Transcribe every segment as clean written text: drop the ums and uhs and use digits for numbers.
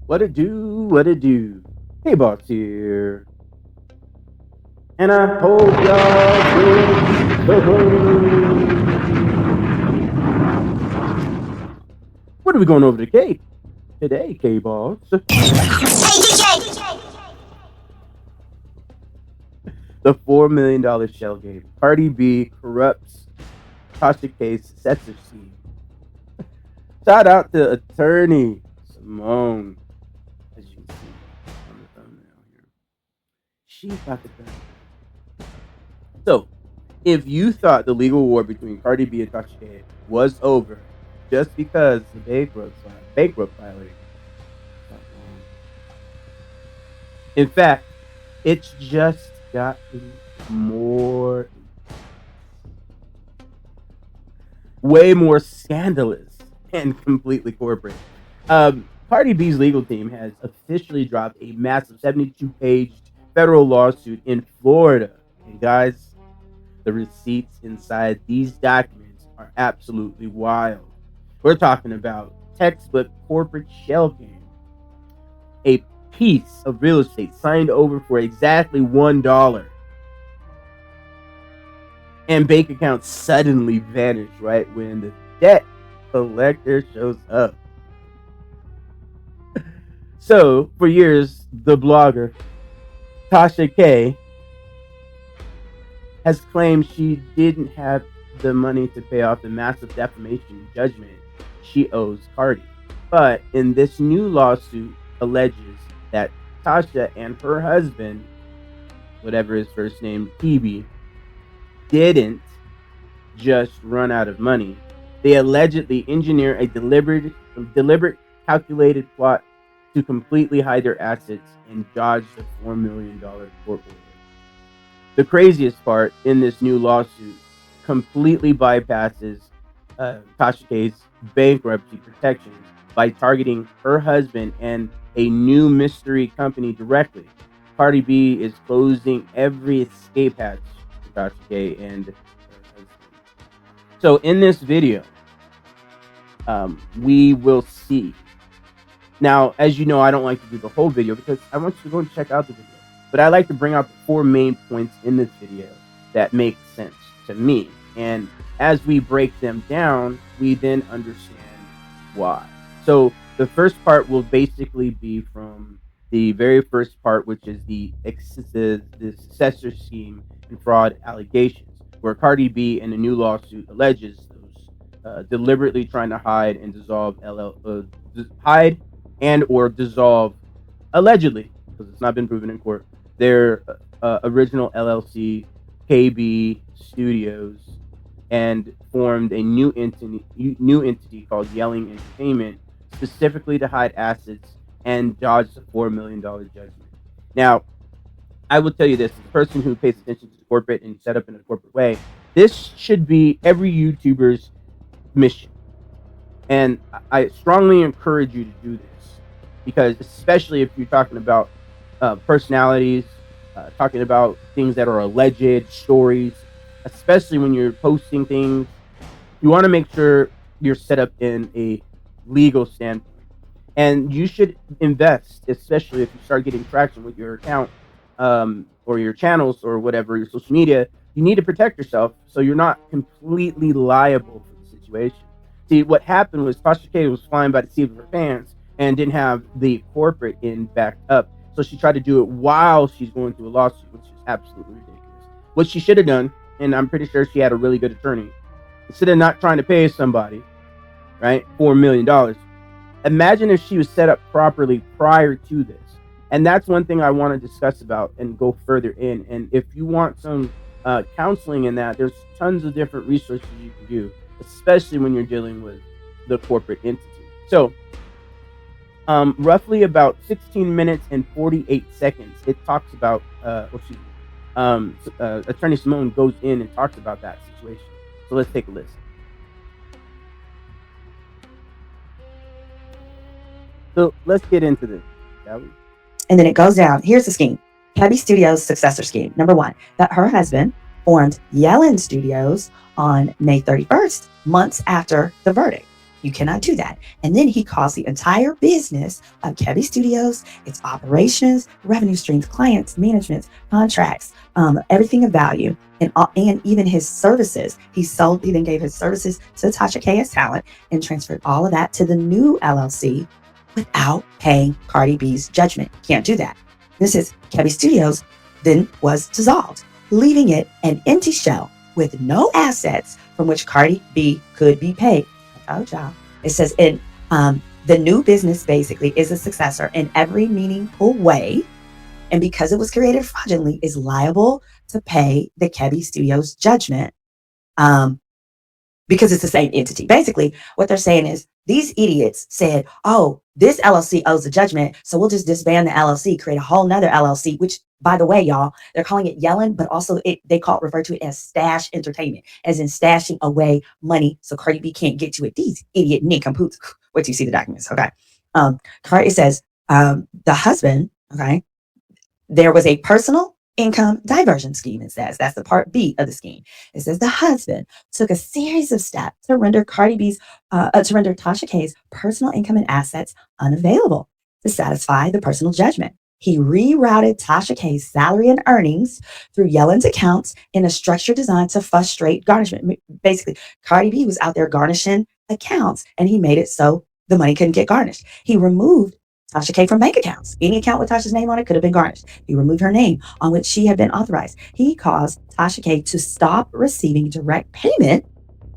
What it do? What it do? Hey, boss here. And I hope y'all good. What are we going over to K today, K-Boss? The $4 million shell game. Cardi B corrupts Tasha K's Successor scheme. Shout out to attorney Simone, as you can see on the thumbnail here. She got the gun. So, if you thought the legal war between Cardi B and Tasha K was over just because the bankrupt filing, in fact, it's just gotten more, way more scandalous and completely corporate. Cardi B's legal team has officially dropped a massive 72-page federal lawsuit in Florida. And guys, the receipts inside these documents are absolutely wild. We're talking about textbook corporate shell game. A piece of real estate signed over for exactly $1. And bank accounts suddenly vanish right when the debt collector shows up. So, for years, the blogger Tasha K has claimed she didn't have the money to pay off the massive defamation judgment she owes Cardi. But in this new lawsuit alleges that Tasha and her husband, whatever his first name, TB, didn't just run out of money. They allegedly engineered a deliberate calculated plot to completely hide their assets and dodge the $4 million court order. The craziest part in this new lawsuit completely bypasses Tasha K's bankruptcy protections by targeting her husband and a new mystery company directly. Cardi B is closing every escape hatch to Tasha K and her husband. So in this video, we will see. Now, as you know, I don't like to do the whole video because I want you to go and check out the video. But I like to bring out the 4 main points in this video that make sense to me. And as we break them down, we then understand why. So the first part will basically be from the very first part, which is the successor scheme and fraud allegations, where Cardi B in a new lawsuit alleges those deliberately trying to hide and dissolve allegedly, because it's not been proven in court, their original LLC, KB Studios, and formed a new entity called Yelling Entertainment, specifically to hide assets and dodge the $4 million judgment. Now, I will tell you this, as a person who pays attention to the corporate and set up in a corporate way, this should be every YouTuber's mission. And I strongly encourage you to do this, because especially if you're talking about personalities, talking about things that are alleged stories, especially when you're posting things, you want to make sure you're set up in a legal standpoint. And you should invest, especially if you start getting traction with your account or your channels or whatever, your social media. You need to protect yourself so you're not completely liable for the situation. See, what happened was Tasha K was flying by the seat of her pants and didn't have the corporate end backed up. So she tried to do it while she's going through a lawsuit, which is absolutely ridiculous. What she should have done, and I'm pretty sure she had a really good attorney, instead of not trying to pay somebody, right, $4 million, imagine if she was set up properly prior to this. And that's one thing I want to discuss about and go further in. And if you want some counseling in that, there's tons of different resources you can do, especially when you're dealing with the corporate entity. So roughly about 16 minutes and 48 seconds, it talks about, Attorney Simone goes in and talks about that situation. So let's take a listen. So let's get into this, shall we? And then it goes down. Here's the scheme. KB Studios successor scheme. Number 1, that her husband formed Yellen Studios on May 31st, months after the verdict. You cannot do that. And then he calls the entire business of Kebby Studios, its operations, revenue streams, clients, management, contracts, everything of value, and even his services. He then gave his services to Tasha K as talent and transferred all of that to the new LLC without paying Cardi B's judgment. Can't do that. This is Kebby Studios then was dissolved, leaving it an empty shell with no assets from which Cardi B could be paid. I told y'all. It says in the new business basically is a successor in every meaningful way, and because it was created fraudulently, is liable to pay the Kebby Studios judgment because it's the same entity. Basically, what they're saying is these idiots said, oh, this LLC owes a judgment, so we'll just disband the LLC, create a whole nother LLC, which, by the way, y'all, they're calling it Yellen, but also they refer to it as stash entertainment, as in stashing away money so Cardi B can't get to it. These idiot nincompoops. Wait till you see the documents, okay? It says the husband, okay, there was a personal income diversion scheme, it says. That's the part B of the scheme. It says the husband took a series of steps to render Tasha K's personal income and assets unavailable to satisfy the personal judgment. He rerouted Tasha K's salary and earnings through Yellen's accounts in a structure designed to frustrate garnishment. Basically, Cardi B was out there garnishing accounts, and he made it so the money couldn't get garnished. He removed Tasha K from bank accounts. Any account with Tasha's name on it could have been garnished. He removed her name on which she had been authorized. He caused Tasha K to stop receiving direct payment.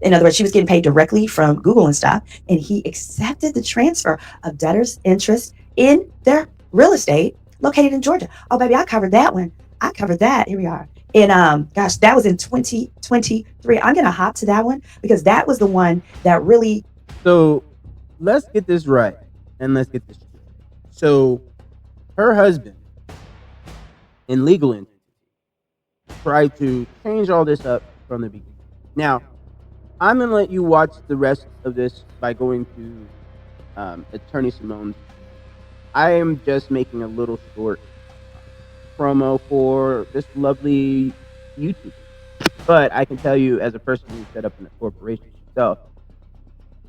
In other words, she was getting paid directly from Google and stuff, and he accepted the transfer of debtors' interest in their real estate located in Georgia. Oh, baby, I covered that one. I covered that. Here we are. And gosh, that was in 2023. I'm going to hop to that one because that was the one that really... So let's get this right, and let's get this straight. So her husband, in legal entity, tried to change all this up from the beginning. Now, I'm going to let you watch the rest of this by going to Attorney Simone. I am just making a little short promo for this lovely YouTuber. But I can tell you, as a person who set up a corporation herself,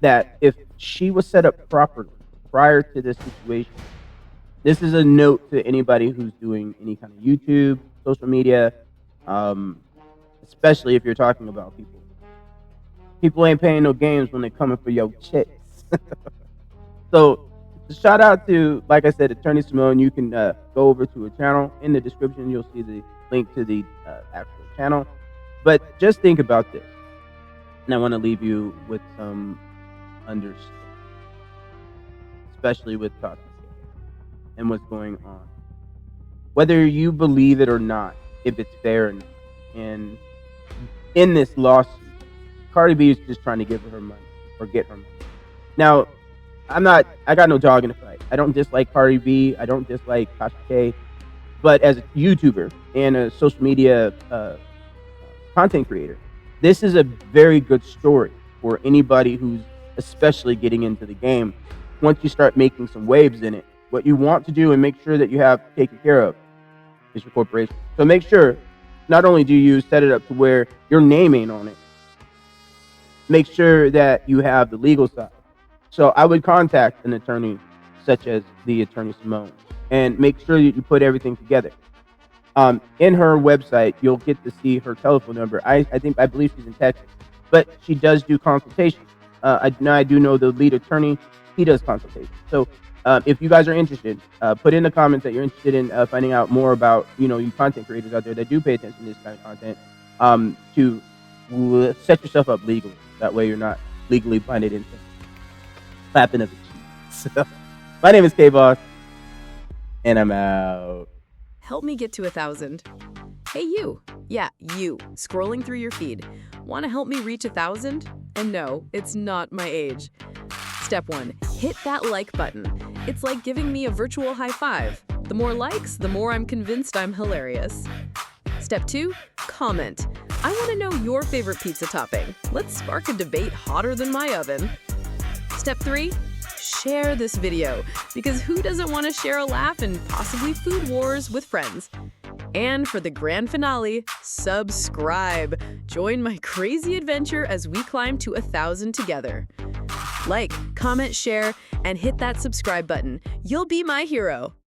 that if she was set up properly prior to this situation, this is a note to anybody who's doing any kind of YouTube, social media, especially if you're talking about people. People ain't paying no games when they're coming for your chicks. So, shout out to, like I said, Attorney Simone. You can go over to her channel. In the description, you'll see the link to the actual channel. But just think about this. And I want to leave you with some understanding, especially with Tasha K and what's going on. Whether you believe it or not, if it's fair or not. And in this lawsuit, Cardi B is just trying to give her money or get her money. Now, I got no dog in the fight. I don't dislike Cardi B. I don't dislike Tasha K. But as a YouTuber and a social media content creator, this is a very good story for anybody who's especially getting into the game. Once you start making some waves in it, what you want to do and make sure that you have taken care of is your corporation. So make sure, not only do you set it up to where your name ain't on it, make sure that you have the legal side. So I would contact an attorney such as the Attorney Simone and make sure that you put everything together. In her website, you'll get to see her telephone number. I believe she's in Texas, but she does do consultations. I do know the lead attorney. He does consultations. So if you guys are interested, put in the comments that you're interested in finding out more about, you content creators out there that do pay attention to this kind of content, to set yourself up legally. That way you're not legally binded into clapping of the cheeks. So, my name is K-Boss, and I'm out. Help me get to 1,000. Hey, you. Yeah, you. Scrolling through your feed. Want to help me reach 1,000? And no, it's not my age. Step 1. Hit that like button. It's like giving me a virtual high five. The more likes, the more I'm convinced I'm hilarious. Step 2. Comment. I want to know your favorite pizza topping. Let's spark a debate hotter than my oven. Step 3. Share this video, because who doesn't want to share a laugh and possibly food wars with friends? And for the grand finale, subscribe. Join my crazy adventure as we climb to 1,000 together. Like, comment, share, and hit that subscribe button. You'll be my hero.